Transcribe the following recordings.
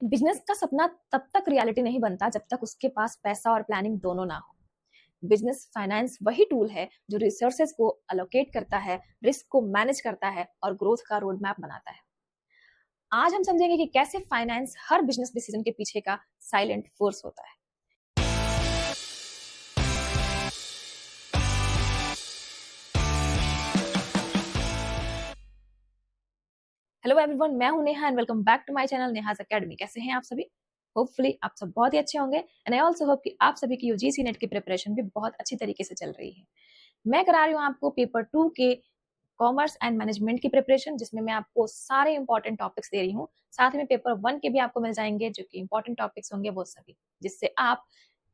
Business का सपना तब तक रियलिटी नहीं बनता जब तक उसके पास पैसा और प्लानिंग दोनों ना हो। बिजनेस फाइनेंस वही टूल है जो रिसोर्सेज को अलोकेट करता है, रिस्क को मैनेज करता है और ग्रोथ का रोड मैप बनाता है। आज हम समझेंगे कि कैसे फाइनेंस हर बिजनेस डिसीजन के पीछे का साइलेंट फोर्स होता है। हेलो एवरीवन, मैं हूं Neha and welcome back to my channel Neha's academy. कैसे हैं आप सभी? होपफुली आप सब बहुत ही अच्छे होंगे एंड आई आल्सो होप कि आप सभी की यूजीसी नेट की प्रिपरेशन भी बहुत अच्छी तरीके से चल रही है। मैं करा रही हूँ आपको पेपर 2 के कॉमर्स एंड मैनेजमेंट की प्रिपरेशन, जिसमें मैं आपको सारे इंपॉर्टेंट टॉपिक्स दे रही हूँ। साथ में पेपर 1 के भी आपको मिल जाएंगे जो कि इंपॉर्टेंट टॉपिक्स होंगे वो सभी, जिससे आप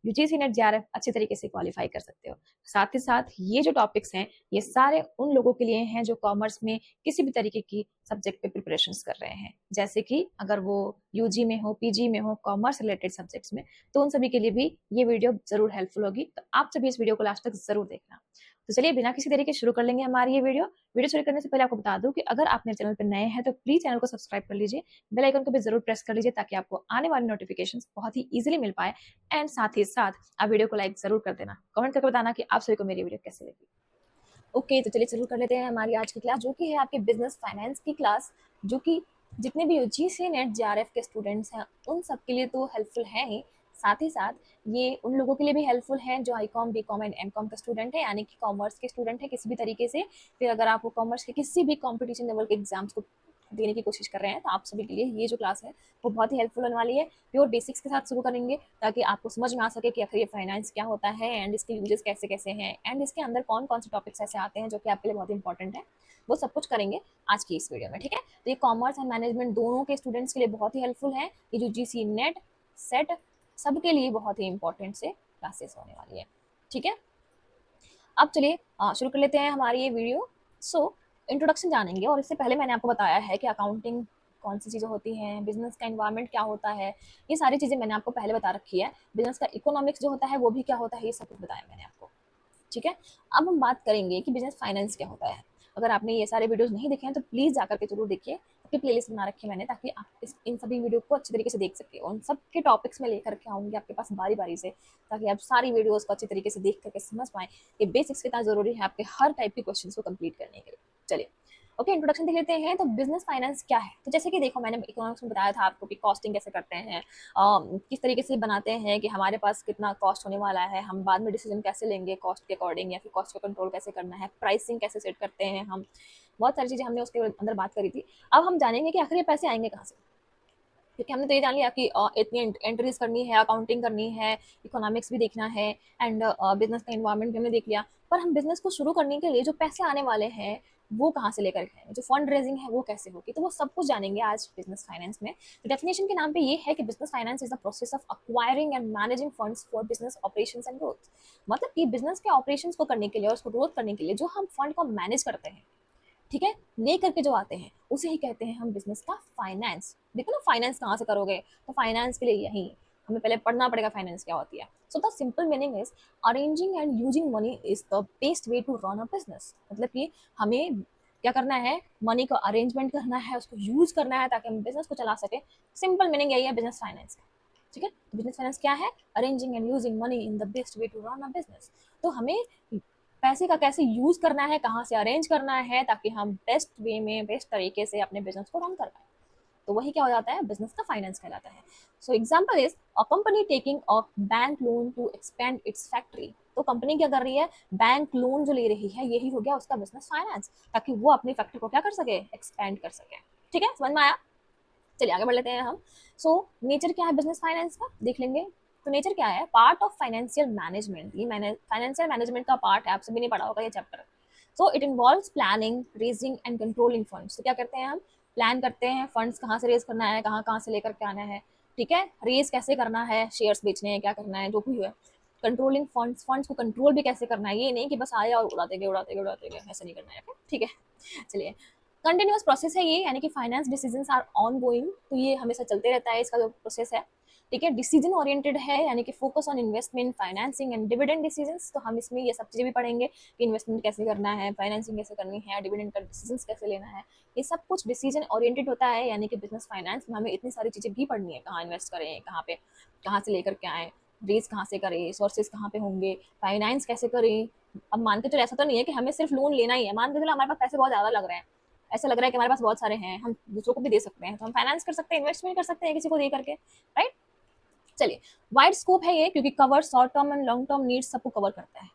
यूजीसी नेट जेआरएफ अच्छी तरीके से क्वालिफाई कर सकते हो। साथ ही साथ ये जो टॉपिक्स हैं ये सारे उन लोगों के लिए हैं जो कॉमर्स में किसी भी तरीके की सब्जेक्ट पे प्रिपरेशंस कर रहे हैं, जैसे कि अगर वो यूजी में हो, पीजी में हो, कॉमर्स रिलेटेड सब्जेक्ट्स में, तो उन सभी के लिए भी ये वीडियो जरूर हेल्पफुल होगी। तो आप सभी इस वीडियो को लास्ट तक जरूर देखना। तो चलिए बिना किसी देरी के शुरू कर लेंगे हमारी ये वीडियो शुरू करने से पहले आपको बता दूं कि अगर आप मेरे चैनल पर नए हैं तो प्लीज चैनल को सब्सक्राइब कर लीजिए, बेल आइकन को भी जरूर प्रेस कर लीजिए ताकि आपको आने वाली नोटिफिकेशंस बहुत ही इजीली मिल पाए। एंड साथ ही साथ आप वीडियो को लाइक जरूर कर देना, कमेंट करके बताना कि आप सभी को मेरी वीडियो कैसे लगी। ओके, तो चलिए शुरू कर लेते हैं हमारी आज की क्लास, जो कि है आपके बिजनेस फाइनेंस की क्लास, जो कि जितने भी यूजीसी नेट जेआरएफ के स्टूडेंट्स हैं उन सब के लिए तो हेल्पफुल है ही, साथ ही साथ ये उन लोगों के लिए भी हेल्पफुल है जो आईकॉम, बीकॉम एंड एमकॉम का स्टूडेंट है, यानी कि कॉमर्स के स्टूडेंट है किसी भी तरीके से। फिर अगर आप कॉमर्स के किसी भी कॉम्पिटिशन लेवल के एग्जाम्स को देने की कोशिश कर रहे हैं तो आप सभी के लिए ये जो क्लास है वो बहुत ही हेल्पफुल होने वाली है। प्योर बेसिक्स के साथ शुरू करेंगे ताकि आपको समझ में आ सके कि आखिर ये फाइनेंस क्या होता है एंड इसके यूजेस कैसे कैसे हैं एंड इसके अंदर कौन कौन से टॉपिक्स ऐसे आते हैं जो कि आपके लिए बहुत इंपॉर्टेंट है। वो सब कुछ करेंगे आज की इस वीडियो में, ठीक है? तो ये कॉमर्स एंड मैनेजमेंट दोनों के स्टूडेंट्स के लिए बहुत ही हेल्पफुल है। ये जो जीसी नेट सेट सबके लिए बहुत ही इंपॉर्टेंट से क्लासेस होने वाली है, ठीक है? अब चलिए शुरू कर लेते हैं हमारी ये वीडियो। सो इंट्रोडक्शन जानेंगे, और इससे पहले मैंने आपको बताया है कि अकाउंटिंग कौन सी चीज़ें होती हैं, बिजनेस का एनवायरनमेंट क्या होता है, ये सारी चीज़ें मैंने आपको पहले बता रखी है। बिजनेस का इकोनॉमिक्स जो होता है वो भी क्या होता है, ये सब कुछ बताया मैंने आपको, ठीक है? अब हम बात करेंगे कि बिजनेस फाइनेंस क्या होता है। अगर आपने ये सारे वीडियोस नहीं देखे हैं तो प्लीज़ जाकर के जरूर देखिए, सबकी प्लेलिस्ट बना रखी है मैंने ताकि आप इन सभी वीडियो को अच्छी तरीके से देख सके। उन सब के टॉपिक्स में लेकर के आऊँगी आपके पास बारी बारी से, ताकि आप सारी वीडियोस को अच्छी तरीके से देख करके समझ पाएँ कि बेसिक्स कितना ज़रूरी है आपके हर टाइप के क्वेश्चन को कंप्लीट करने के लिए। चलिए ओके, इंट्रोडक्शन देख लेते हैं। तो बिजनेस फाइनेंस क्या है? तो जैसे कि देखो, मैंने इकोनॉमिक्स में बताया था आपको कि कॉस्टिंग कैसे करते हैं, किस तरीके से बनाते हैं कि हमारे पास कितना कॉस्ट होने वाला है, हम बाद में डिसीजन कैसे लेंगे कॉस्ट के अकॉर्डिंग, या फिर कॉस्ट को कंट्रोल कैसे करना है, प्राइसिंग कैसे सेट करते हैं हम। बहुत सारी चीज़ें हमने उसके अंदर बात करी थी। अब हम जानेंगे कि आखिर ये पैसे आएंगे कहाँ से, क्योंकि हमने तो ये जान लिया कि इतनी एंट्रीज करनी है, अकाउंटिंग करनी है, इकोनॉमिक्स भी देखना है एंड बिजनेस का इन्वायरमेंट भी हमने देख लिया। पर हम बिजनेस को शुरू करने के लिए जो पैसे आने वाले हैं वो कहाँ से लेकर के आएंगे, जो फंड रेजिंग है वो कैसे होगी, तो वो सब कुछ जानेंगे आज बिजनेस फाइनेंस में। तो डेफिनेशन के नाम पे ये है कि business finance is the process of acquiring and managing funds for business operations and growth. मतलब कि बिजनेस के ऑपरेशंस को करने के लिए और उसको ग्रोथ करने के लिए जो हम फंड को मैनेज करते हैं, ठीक है, ले करके जो आते हैं उसे ही कहते हैं हम बिजनेस का फाइनेंस। देखो ना, फाइनेंस कहाँ से करोगे, तो फाइनेंस के लिए यही हमें पहले पढ़ना पड़ेगा फाइनेंस क्या होती है। So the simple meaning is arranging and using money is the best way to run a business. मतलब कि हमें क्या करना है, मनी को अरेंजमेंट करना है, उसको यूज करना है ताकि हम बिजनेस को चला सके। सिंपल मीनिंग यही है बिजनेस फाइनेंस का, ठीक है? तो बिजनेस फाइनेंस क्या है? Arranging and using money in the best way to run a business. तो हमें पैसे का कैसे यूज करना है, कहाँ से अरेंज करना है ताकि हम बेस्ट वे में, बेस्ट तरीके से अपने बिजनेस को रन कर पाए, तो वही क्या हो जाता है, बिजनेस का फाइनेंस कहलाता है। So example is a company taking a bank loan to expand its factory. तो कंपनी क्या कर रही है, बैंक लोन जो ले रही है, यही हो गया उसका बिजनेस फाइनेंस, ताकि वो अपनी फैक्ट्री को क्या कर सके, एक्सपेंड कर सके। ठीक है, समझ में आया? चलिए आगे बढ़ लेते हैं हम। सो नेचर क्या है बिजनेस फाइनेंस का, देख लेंगे। तो नेचर क्या है, पार्ट ऑफ फाइनेंशियल मैनेजमेंट। ये फाइनेंशियल मैनेजमेंट का पार्ट है, आप सभी ने पढ़ा होगा ये chapter. So it involves planning, raising and controlling funds. तो क्या करते हैं हम, प्लान करते हैं फंड्स कहाँ से रेज करना है, कहाँ कहाँ से लेकर के आना है, ठीक है, रेज कैसे करना है, शेयर्स बेचने हैं, क्या करना है, जो भी है। कंट्रोलिंग फंड्स, फंड्स को कंट्रोल भी कैसे करना है, ये नहीं कि बस आए और उड़ाते गए उड़ाते गए उड़ाते गए, ऐसा नहीं करना है, ठीक है? चलिए कंटिन्यूअस प्रोसेस है ये, यानी कि फाइनेंस डिसीजंस आर ऑन गोइंग, तो ये हमेशा चलते रहता है इसका जो प्रोसेस है। ठीक है, डिसीजन ओरिएंटेड है, यानी कि focus on investment, financing and dividend decisions. तो हम इसमें ये सब चीजें भी पढ़ेंगे कि इन्वेस्टमेंट कैसे करना है, फाइनेंसिंग कैसे करनी है, डिविडेंड का डिसीजन कैसे लेना है। ये सब कुछ डिसीजन ओरिएंटेड होता है, यानी कि बिजनेस फाइनेंस में हमें इतनी सारी चीजें भी पढ़नी है, कहाँ इन्वेस्ट करें, कहाँ पे, कहाँ से लेकर के आए, रेज कहाँ से करें, सोर्सेज कहाँ पे होंगे, फाइनेंस कैसे करें। अब मान के चलो, ऐसा तो नहीं है कि हमें सिर्फ लोन लेना ही है, मान के चलो हमारे पास पैसे बहुत ज्यादा लग रहे हैं, ऐसा लग रहा है कि हमारे पास बहुत सारे हैं, हम दूसरों को भी दे सकते हैं, तो हम फाइनेंस कर सकते हैं, इन्वेस्टमेंट कर सकते हैं किसी को दे करके, राइट। चलिए, वाइड स्कोप है ये, क्योंकि cover short term and long term needs सबको कवर करता है।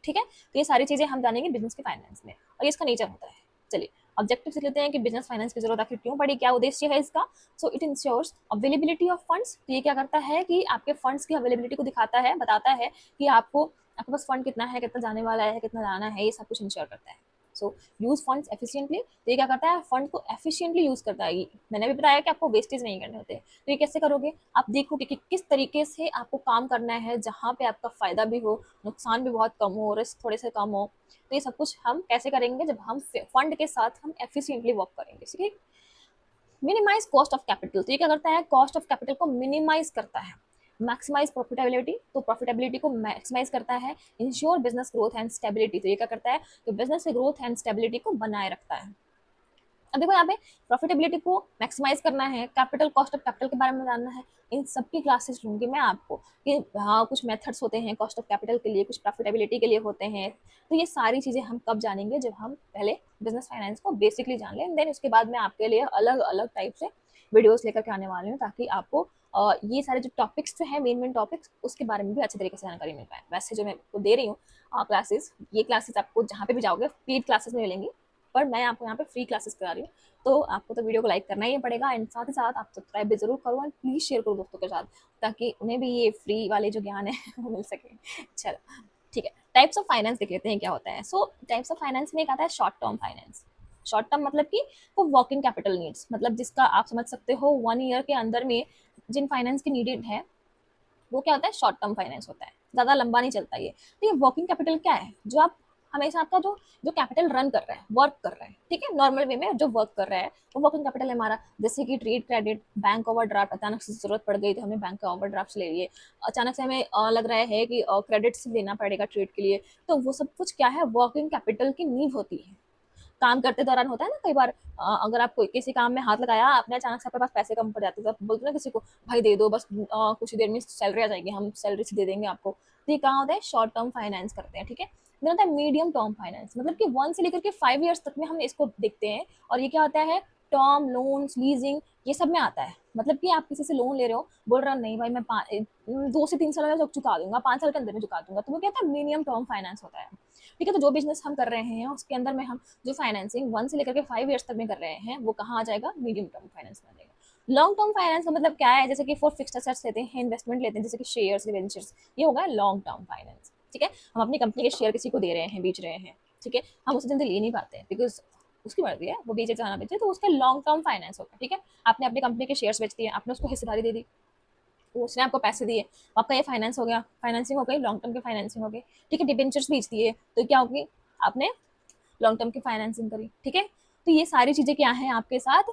ठीक है, तो ये सारी चीजें हम जानेंगे बिजनेस के फाइनेंस में, और ये इसका नेचर होता है। चलिए, ऑब्जेक्टिव से लेते हैं कि बिजनेस फाइनेंस की जरूरत आखिर क्यों पड़ी, क्या उद्देश्य है इसका। So it ensures availability of funds, तो ये क्या करता है कि आपके फंड्स की अवेलेबिलिटी को दिखाता है, बताता है कि आपके पास फंड कितना है, कितना जाने वाला है, कितना जाना है, ये सब कुछ इंश्योर करता है। सो यूज फंड्स एफिशिएंटली, तो ये क्या करता है, फंड को एफिशिएंटली यूज करता है। मैंने भी बताया कि आपको वेस्टेज नहीं करने होते, तो ये कैसे करोगे, आप देखोगे कि किस तरीके से आपको काम करना है, जहाँ पे आपका फायदा भी हो, नुकसान भी बहुत कम हो, रिस्क थोड़े से कम हो। तो ये सब कुछ हम कैसे करेंगे, जब हम फंड के साथ हम एफिशिएंटली वर्क करेंगे। ठीक है, मिनिमाइज कॉस्ट ऑफ कैपिटल, तो ये क्या करता है, कॉस्ट ऑफ कैपिटल को मिनिमाइज करता है। मैक्सिमाइज प्रॉफिटेबिलिटी, तो प्रॉफिटेबिलिटी को मैक्सिमाइज करता है। Ensure business growth and stability, तो ये क्या करता है, तो बिजनेस की ग्रोथ एंड स्टेबिलिटी को बनाए रखता है। अब देखो यहाँ पे प्रॉफिटेबिलिटी को मैक्सिमाइज करना है, कैपिटल, कॉस्ट ऑफ कैपिटल के बारे में जानना है, इन सब की क्लासेस लूंगी मैं आपको कि हाँ, कुछ मेथड्स होते हैं कॉस्ट ऑफ कैपिटल के लिए, कुछ प्रॉफिटेबिलिटी के लिए होते हैं। तो ये सारी चीजें हम कब जानेंगे, जब हम पहले बिजनेस फाइनेंस को बेसिकली जान लें, देन उसके बाद मैं आपके लिए अलग अलग टाइप से वीडियोस लेकर के आने वाली हूँ, ताकि आपको ये सारे जो टॉपिक्स जो है, मेन मेन टॉपिक्स, उसके बारे में भी अच्छे तरीके से जानकारी मिल पाए। वैसे जो मैं आपको दे रही हूँ क्लासेस, ये क्लासेस आपको जहाँ पे भी जाओगे पेड क्लासेस में मिलेंगी, पर मैं आपको यहाँ पे फ्री क्लासेस करा रही हूँ। तो आपको तो वीडियो को लाइक करना ही पड़ेगा, एंड साथ ही साथ आप सब्सक्राइब भी जरूर करो, एंड प्लीज शेयर करो दोस्तों के साथ, ताकि उन्हें भी ये फ्री वाले जो ज्ञान है वो मिल सके। चलो, ठीक है, टाइप्स ऑफ फाइनेंस देख लेते हैं क्या होता है। सो टाइप्स ऑफ फाइनेंस में एक आता है short term finance. Short term मतलब कि वो वर्किंग कैपिटल नीड्स, मतलब जिसका आप समझ सकते हो 1 ईयर के अंदर में जिन फाइनेंस की नीडेड है, वो क्या होता है, शॉर्ट टर्म फाइनेंस होता है, ज्यादा लंबा नहीं चलता ये। तो ये वर्किंग कैपिटल क्या है, जो आप हमेशा आपका जो जो कैपिटल रन कर रहा है, वर्क कर रहा है, ठीक है, नॉर्मल वे में जो वर्क कर रहा है, वो वर्किंग कैपिटल है हमारा। जैसे कि ट्रेड क्रेडिट, बैंक ओवरड्राफ्ट, अचानक से जरूरत पड़ गई तो हमने बैंक का ओवरड्राफ्ट ले लिए, अचानक से हमें लग रहा है कि क्रेडिट लेना पड़ेगा ट्रेड के लिए, तो वो सब कुछ क्या है, वर्किंग कैपिटल की नींव होती है। काम करते दौरान होता है ना कई बार, अगर आप कोई किसी काम में हाथ लगाया आपने, अचानक से आपके पास पैसे कम पड़ जाते हैं, तो आप बोलते ना किसी को, भाई दे दो बस, कुछ ही देर में सैलरी आ जाएगी, हम सैलरी से दे देंगे आपको। तो ये कहाँ होता है, शॉर्ट टर्म फाइनेंस करते हैं। ठीक है, देन होता है मीडियम टर्म फाइनेंस, मतलब कि 1 से लेकर के 5 ईयर्स तक में हम इसको देखते हैं। और ये क्या होता है, टर्म लोन्स, लीजिंग, ये सब में आता है। मतलब कि आप किसी से लोन ले रहे हो, बोल रहे हो नहीं भाई मैं 2 से 3 साल में चुका दूंगा, 5 साल के अंदर में चुका दूंगा, तो वो क्या होता है, मीडियम टर्म फाइनेंस होता है। ठीक है, तो जो बिजनेस हम कर रहे हैं उसके अंदर में हम जो फाइनेंसिंग 1 से लेकर के 5 ईयर्स तक में कर रहे हैं, वो कहाँ आ जाएगा, मीडियम टर्म फाइनेंस में आ जाएगा। लॉन्ग टर्म फाइनेंस का मतलब क्या है, जैसे कि फॉर फिक्स्ड एसेट्स लेते हैं, इन्वेस्टमेंट लेते हैं, जैसे कि शेयर्स, डिबेंचर्स, ये होगा लॉन्ग टर्म फाइनेंस। ठीक है, हम अपनी कंपनी के शेयर किसी को दे रहे हैं, बेच रहे हैं, ठीक है, हम उसे जल्दी ले नहीं पाते बिकॉज उसकी मर्जी है, वो बेचे चाहे ना बेचे, तो उसका लॉन्ग टर्म फाइनेंस होगा। ठीक है, आपने अपनी कंपनी के शेयर्स बेच दिए, आपने उसको हिस्सेदारी दे दी, तो उसने आपको पैसे दिए, आपका ये फाइनेंस हो गया, फाइनेंसिंग हो गई, लॉन्ग टर्म की फाइनेंसिंग हो गई। ठीक है, डिबेंचर्स बेच दिए, तो क्या होगी, आपने लॉन्ग टर्म की फाइनेंसिंग करी। ठीक है, तो ये सारी चीजें क्या है आपके साथ,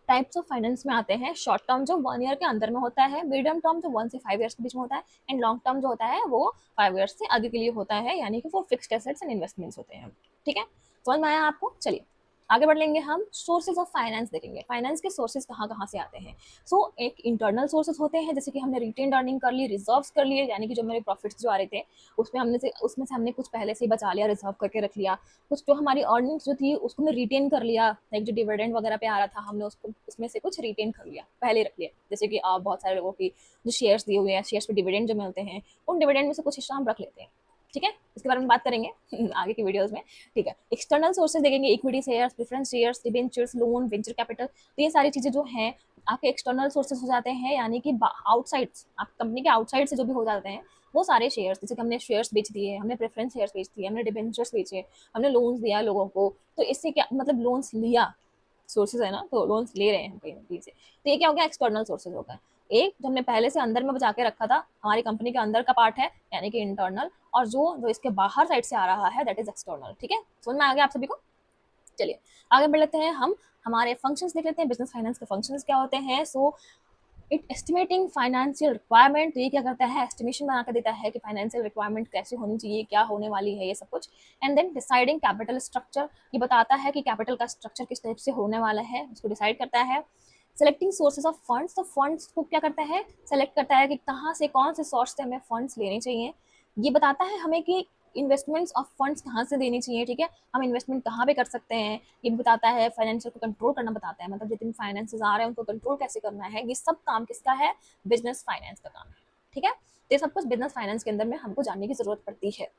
टाइप्स ऑफ फाइनेंस में आते हैं। शॉर्ट टर्म जो 1 ईयर के अंदर में होता है, मीडियम टर्म जो 1 से 5 ईयर्स के बीच में होता है, एंड लॉन्ग टर्म जो होता है वो 5 ईयर्स से आगे के लिए होता है, यानी कि वो फिक्स्ड एसेट्स एंड इन्वेस्टमेंट्स होते हैं। ठीक है, समझ में आया आपको। चलिए आगे बढ़ लेंगे, हम सोर्सेज ऑफ फाइनेंस देखेंगे, फाइनेंस के सोर्सेज कहाँ कहाँ से आते हैं। सो एक इंटरनल सोर्सेज होते हैं, जैसे कि हमने रिटेन अर्निंग कर ली, रिजर्व्स कर लिए, यानी कि जो मेरे प्रॉफिट्स जो आ रहे थे उसमें से हमने कुछ पहले से ही बचा लिया, रिजर्व करके रख लिया। कुछ जो हमारी अर्निंग्स जो थी उसको हमने रिटेन कर लिया, लाइक जो डिविडेंड वगैरह पे आ रहा था हमने उसको उसमें से कुछ रिटेन कर लिया, पहले रख लिया। जैसे कि बहुत सारे लोगों की जो शेयर्स दिए हुए हैं, शेयर्स पे डिविडेंड जो मिलते हैं, उन डिविडेंड में से कुछ हिस्सा हम रख लेते हैं। ठीक है, इसके बारे में बात करेंगे आगे की वीडियोस में। ठीक है, एक्सटर्नल सोर्सेज देखेंगे, equity shares, preference shares, debentures, loan, venture capital, तो ये सारी चीजें जो हैं आपके एक्सटर्नल सोर्सेज हो जाते हैं, यानी कि आउटसाइड, आप कंपनी के आउटसाइड से जो भी हो जाते हैं वो सारे शेयर्स। जैसे कि हमने शेयर्स बेच दिए, हमने प्रेफरेंस शेयर्स बेच दिए, हमने डिबेंचर्स बेचे, हमने लोन्स दिया लोगों को, तो इससे क्या मतलब, लोन्स लिया, सोर्सेज है ना, तो लोन्स ले रहे हैं हम कहीं से, तो ये क्या हो गया, एक्सटर्नल सोर्सेज होगा। एक जो हमने पहले से अंदर में बचा के रखा था, हमारी कंपनी के अंदर का पार्ट है, यानी कि इंटरनल, और जो जो इसके बाहर साइड से आ रहा है दैट इज एक्सटर्नल। ठीक है, समझ में आ गया आप सभी को। चलिए आगे बढ़ लेते हैं, हम हमारे फंक्शंस देख लेते हैं, बिजनेस फाइनेंस के फंक्शंस क्या होते हैं। So it estimating financial requirement, तो ये क्या करता है, एस्टिमेशन बना कर देता है कि फाइनेंशियल रिक्वायरमेंट कैसे होनी चाहिए, क्या होने वाली है, ये सब कुछ। And then deciding capital structure, ये बताता है कि कैपिटल का स्ट्रक्चर किस टाइप से होने वाला है, उसको डिसाइड करता है। सेलेक्टिंग सोर्सेज ऑफ फंड्स, तो फंड्स को क्या करता है, सेलेक्ट करता है कि कहाँ से, कौन से सोर्स से हमें फंड्स लेने चाहिए। ये बताता है हमें कि इन्वेस्टमेंट्स ऑफ फंड्स कहाँ से देनी चाहिए, ठीक है, हम इन्वेस्टमेंट कहाँ पे कर सकते हैं। ये बताता है, फाइनेंशियल को कंट्रोल करना बताता है, मतलब जितने फाइनेंसेस आ रहे हैं उनको कंट्रोल कैसे करना है, ये सब काम किसका है, बिजनेस फाइनेंस का काम है, ठीक है। तो ये सब कुछ बिजनेस फाइनेंस के अंदर में हमको जानने की जरूरत पड़ती है।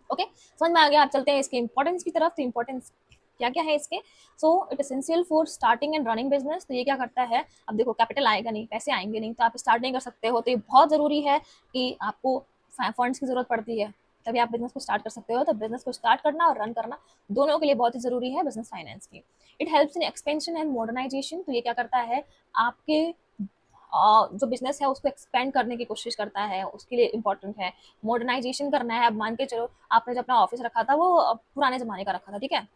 ओके, समझ में आ गया। आप चलते हैं इसके इंपॉर्टेंस की तरफ। तो इंपॉर्टेंस क्या क्या है इसके। So it essential for starting and running business, तो ये क्या करता है, अब देखो कैपिटल आएगा नहीं, पैसे आएंगे नहीं, तो आप स्टार्ट नहीं कर सकते हो, तो ये बहुत ज़रूरी है कि आपको फंड्स की ज़रूरत पड़ती है, तभी आप बिजनेस को स्टार्ट कर सकते हो। तो बिजनेस को स्टार्ट करना और रन करना दोनों के लिए बहुत ही ज़रूरी है बिजनेस फाइनेंस की। It helps in expansion and modernisation, तो ये क्या करता है, आपके जो बिजनेस है उसको एक्सपेंड करने की कोशिश करता है, उसके लिए इंपॉर्टेंट है। मॉडर्नाइजेशन करना है, अब मान के चलो आपने जो अपना ऑफिस रखा था वो पुराने जमाने का रखा था, ठीक है,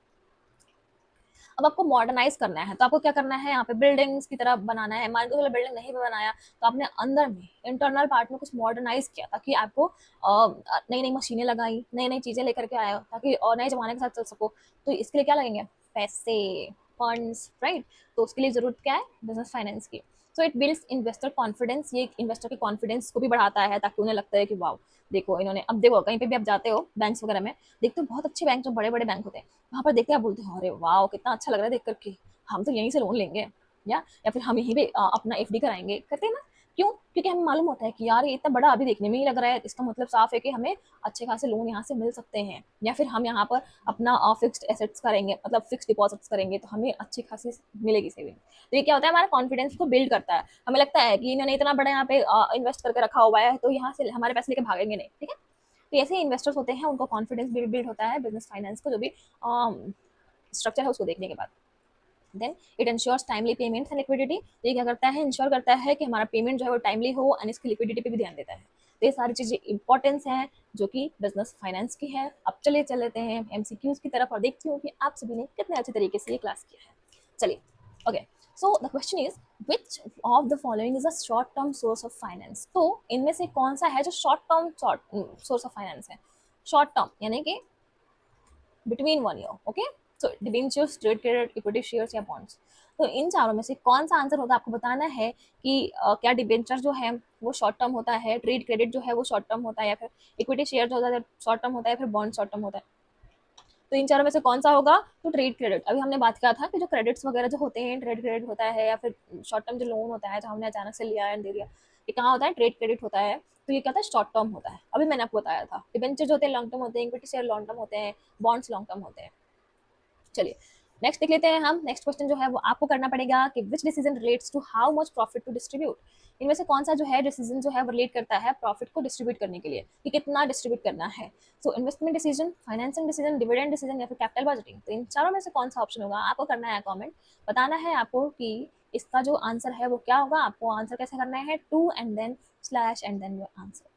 अब आपको मॉडर्नाइज करना है, तो आपको क्या करना है, यहाँ पे बिल्डिंग्स की तरफ बनाना है। मान के चलो बिल्डिंग नहीं भी बनाया, तो आपने अंदर में इंटरनल पार्ट में कुछ मॉडर्नाइज किया ताकि आपको नई नई मशीनें लगाई, नई नई चीजें लेकर के आया ताकि और नए जमाने के साथ चल सको। तो इसके लिए क्या लगेंगे, पैसे, फंड्स, राइट। तो उसके लिए जरूरत क्या है, बिजनेस फाइनेंस की। So it builds investor confidence, ये इन्वेस्टर के कॉन्फिडेंस को भी बढ़ाता है ताकि उन्हें लगता है कि वाओ, देखो इन्होंने, अब देखो कहीं पे भी आप जाते हो बैंक्स वगैरह में, देखते हो बहुत अच्छे बैंक, जो बड़े बड़े बैंक होते हैं, वहाँ पर देखते हैं आप बोलते हैं अरे वाह कितना अच्छा लग रहा है देख करके, हम तो यहीं से लोन लेंगे, या फिर हम यहीं पे अपना एफडी कराएंगे, करते हैं ना। क्यों, क्योंकि हमें मालूम होता है कि यार ये इतना बड़ा अभी देखने में ही लग रहा है, इसका मतलब साफ है कि हमें अच्छे खासे लोन यहाँ से मिल सकते हैं, या फिर हम यहाँ पर अपना फिक्स्ड एसेट्स करेंगे, मतलब फिक्स डिपॉजिट्स करेंगे तो हमें अच्छी खासी मिलेगी सेविंग। तो ये क्या होता है, हमारा कॉन्फिडेंस को बिल्ड करता है, हमें लगता है कि इन्होंने इतना बड़ा यहाँ पे इन्वेस्ट करके रखा हुआ है तो यहाँ से हमारे पैसे लेके भागेंगे नहीं, ठीक है। तो ऐसे इन्वेस्टर्स होते हैं, उनको कॉन्फिडेंस बिल्ड होता है बिजनेस फाइनेंस को जो भी स्ट्रक्चर है उसको देखने के बाद। Then it ensures timely payments and liquidity, ये क्या करता है, इंश्योर करता है कि हमारा पेमेंट जो है वो टाइमली हो, एंड इसकी लिक्विडिटी पे भी ध्यान देता है। तो ये सारी चीजें इंपॉर्टेंस है जो कि बिजनेस फाइनेंस की है। अब चलिए चल लेते हैं एमसीक्यूज की तरफ और देखती हूँ कि आप सभी ने कितने अच्छे तरीके से ये क्लास किया है। चलिए, okay, so the question is which of the following is a short term source of finance, तो इनमें से कौन सा है जो short term source of finance है। शॉर्ट टर्म यानी कि between 1 year, okay. So debentures, trade credit, equity shares या बॉन्ड्स, तो इन चारों में से कौन सा आंसर होगा, आपको बताना है कि क्या डिबेंचर जो है वो शॉर्ट टर्म होता है, ट्रेड क्रेडिट जो है वो शॉर्ट टर्म होता है, या फिर इक्विटी शेयर जो होता है शॉर्ट टर्म होता है, या फिर बॉन्ड शॉर्ट टर्म होता है। तो इन चारों में से कौन सा होगा, तो ट्रेड क्रेडिट। अभी हमने बात किया था कि जो क्रेडिट्स वगैरह जो होते हैं, ट्रेड क्रेडिट होता है, या फिर शॉर्ट टर्म जो लोन होता है जो हमने अचानक से लिया एंड दे दिया, ये कहाँ होता है, ट्रेड क्रेडिट होता है। तो ये क्या था, शॉर्ट टर्म होता है, अभी मैंने आपको बताया था। डिबेंचर जो होते हैं लॉन्ग टर्म होते हैं, इक्विटी शेयर लॉन्ग टर्म होते हैं, बॉन्ड्स लॉन्ग टर्म होते हैं। चलिए नेक्स्ट देख लेते हैं हम। नेक्स्ट क्वेश्चन जो है वो आपको करना पड़ेगा कि which decision relates to how much profit to distribute, इनमें से कौन सा जो है डिसीजन जो है वो रिलेट करता है प्रॉफिट को डिस्ट्रीब्यूट करने के लिए, कि कितना डिस्ट्रीब्यूट करना है। So investment decision, financing decision, dividend decision, या फिर कैपिटल बजटिंग, तो इन चारों में से कौन सा ऑप्शन होगा, आपको करना है कॉमेंट, बताना है आपको कि इसका जो आंसर है वो क्या होगा। आपको आंसर कैसे करना है, to and then slash and then your answer,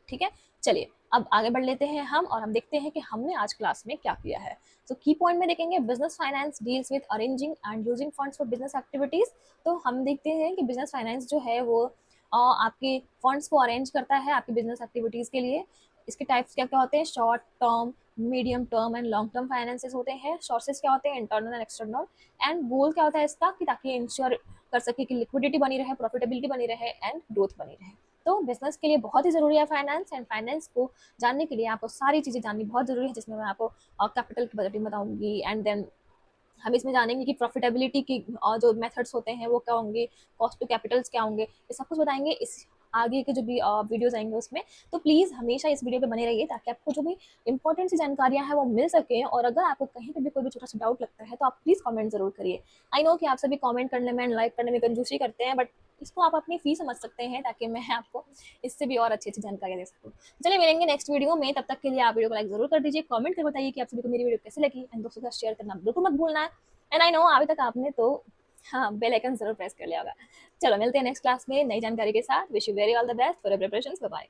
ठीक है। चलिए अब आगे बढ़ लेते हैं हम, और हम देखते हैं कि हमने आज क्लास में क्या किया है। तो की पॉइंट में देखेंगे, business finance deals with arranging and using funds for business activities. तो हम देखते हैं कि बिजनेस फाइनेंस जो है वो आपके फंड्स को अरेंज करता है आपकी बिजनेस एक्टिविटीज के लिए। इसके टाइप्स क्या क्या होते हैं, short term, medium term and long term finances होते हैं। सोर्सेज क्या होते हैं, इंटरनल एंड एक्सटर्नल। एंड गोल क्या होता है इसका, कि ताकि इंश्योर कर सके कि लिक्विडिटी बनी रहे, प्रॉफिटेबिलिटी बनी रहे एंड ग्रोथ बनी रहे। तो बिजनेस के लिए बहुत ही जरूरी है फाइनेंस, एंड फाइनेंस को जानने के लिए आपको सारी चीजें जाननी बहुत जरूरी है, जिसमें मैं आपको कैपिटल की बजटिंग बताऊंगी, एंड देन हम इसमें जानेंगे कि प्रॉफिटेबिलिटी की जो मेथड्स होते हैं वो क्या होंगे, कॉस्ट टू कैपिटल्स क्या होंगे, ये सब कुछ बताएंगे इस आगे के जो भी वीडियोस आएंगे उसमें। तो प्लीज़ हमेशा इस वीडियो पे बने रहिए ताकि आपको जो भी इंपॉर्टेंट सी जानकारियां हैं वो मिल सके। और अगर आपको कहीं पे भी कोई भी छोटा सा डाउट लगता है तो आप प्लीज़ कमेंट जरूर करिए। आई नो कि आप सभी कमेंट करने में एंड लाइक करने में कंजूसी करते हैं, बट इसको आप अपनी फी समझ सकते हैं ताकि मैं आपको इससे भी और अच्छी अच्छी जानकारी दे सकूँ। चलिए मिलेंगे नेक्स्ट वीडियो में, तब तक के लिए आप वीडियो को लाइक जरूर कर दीजिए, कमेंट कर बताइए कि आप सभी को मेरी वीडियो कैसे लगी, एंड दोस्तों के साथ शेयर करना बिल्कुल मत भूलना है। एंड आई नो अभी तक आपने तो हाँ बेल आइकन जरूर प्रेस कर लिया होगा। चलो मिलते हैं नेक्स्ट क्लास में नई जानकारी के साथ। Wish you very all the best for your preparations. Bye bye.